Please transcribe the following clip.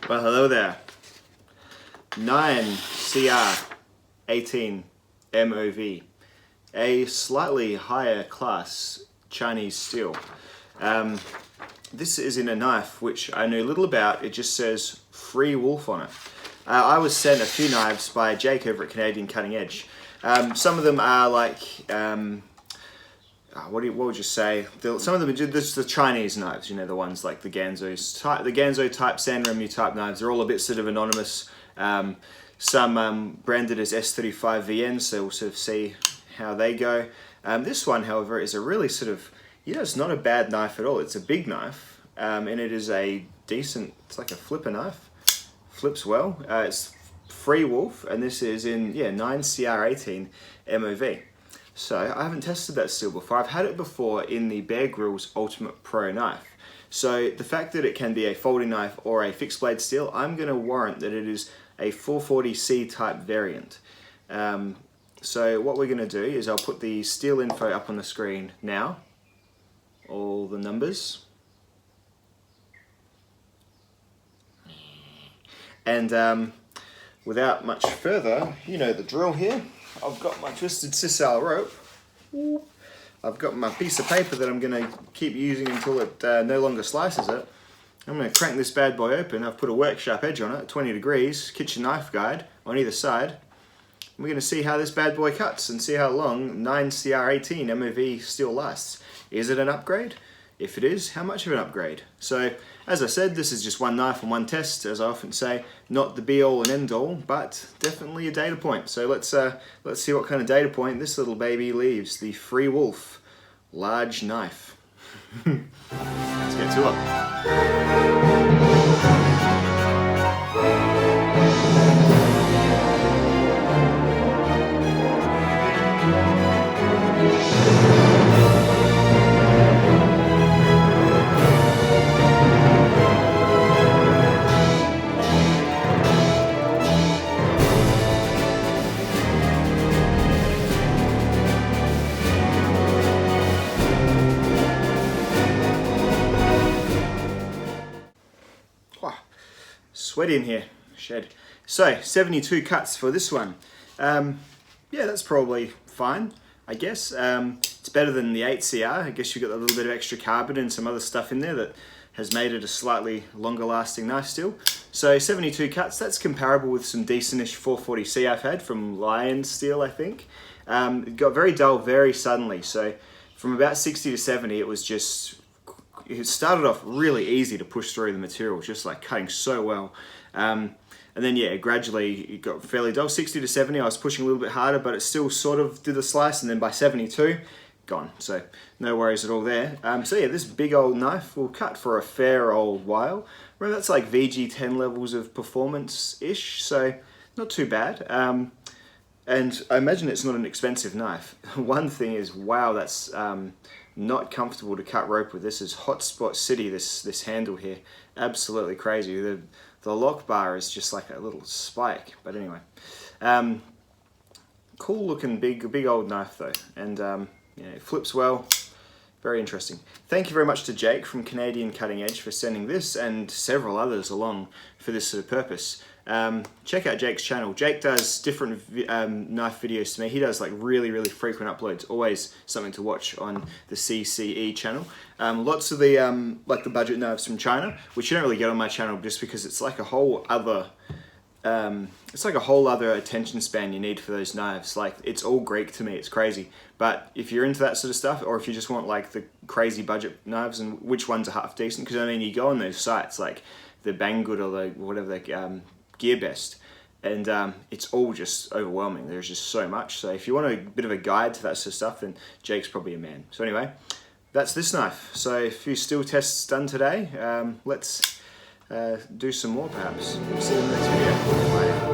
Well, hello there. 9cr18mov, a slightly higher class Chinese steel. This is in a knife which I know little about. It just says Freewolf on it. I was sent a few knives by Jake over at Canadian Cutting Edge. Some of them are like, what would you say? Some of them are just the Chinese knives, you know, the ones like the Ganzo type Sanremu type knives. They're all a bit sort of anonymous. Some branded as S35VN, so we'll sort of see how they go. This one, however, is a really sort of, it's not a bad knife at all. It's a big knife, and it is a decent, it's like a flipper knife. Flips well. It's Freewolf, and this is in, 9cr18mov. So I haven't tested that steel before. I've had it before in the Bear Grylls Ultimate Pro knife. So the fact that it can be a folding knife or a fixed blade steel, I'm going to warrant that it is a 440C type variant. So what we're going to do is I'll put the steel info up on the screen now. All the numbers. And without much further, you know the drill here. I've got my twisted sisal rope. I've got my piece of paper that I'm going to keep using until it no longer slices it. I'm going to crank this bad boy open. I've put a work sharp edge on it, 20 degrees, kitchen knife guide on either side. We're going to see how this bad boy cuts and see how long 9cr18mov steel lasts. Is it an upgrade? If it is, how much of an upgrade? So, as I said, this is just one knife and one test, as I often say, not the be-all and end-all, but definitely a data point. So let's see what kind of data point this little baby leaves, the Freewolf large knife. Let's get to it. Sweat in here, shed. So 72 cuts for this one. Yeah, that's probably fine, I guess. It's better than the 8cr. I guess you've got a little bit of extra carbon and some other stuff in there that has made it a slightly longer lasting knife still. So 72 cuts, that's comparable with some decentish 440C I've had from Lion Steel, I think. It got very dull very suddenly. So from about 60 to 70, it started off really easy to push through the material, just like cutting so well. And then gradually it got fairly dull. 60 to 70, I was pushing a little bit harder, but it still sort of did the slice, and then by 72, gone. So no worries at all there. So yeah, this big old knife will cut for a fair old while. Remember, that's like VG10 levels of performance-ish, so not too bad. And I imagine it's not an expensive knife. One thing is, wow, that's not comfortable to cut rope with. This is Hotspot City, this handle here. Absolutely crazy. The lock bar is just like a little spike. But anyway, cool looking big old knife though. And it flips well. Very interesting. Thank you very much to Jake from Canadian Cutting Edge for sending this and several others along for this sort of purpose. Check out Jake's channel. Jake does different knife videos to me. He does like really frequent uploads. Always something to watch on the CCE channel. Lots of the like the budget knives from China, which you don't really get on my channel just because it's like a whole other attention span you need for those knives. Like, it's all Greek to me. It's crazy. But if you're into that sort of stuff, or if you just want like the crazy budget knives and which ones are half decent, because I mean, you go on those sites like the Banggood or the whatever the GearBest, and it's all just overwhelming. There's just so much. So if you want a bit of a guide to that sort of stuff, then Jake's probably a man. So anyway, that's this knife. So a few steel tests done today. Let's do some more perhaps. See you in the next video. Bye.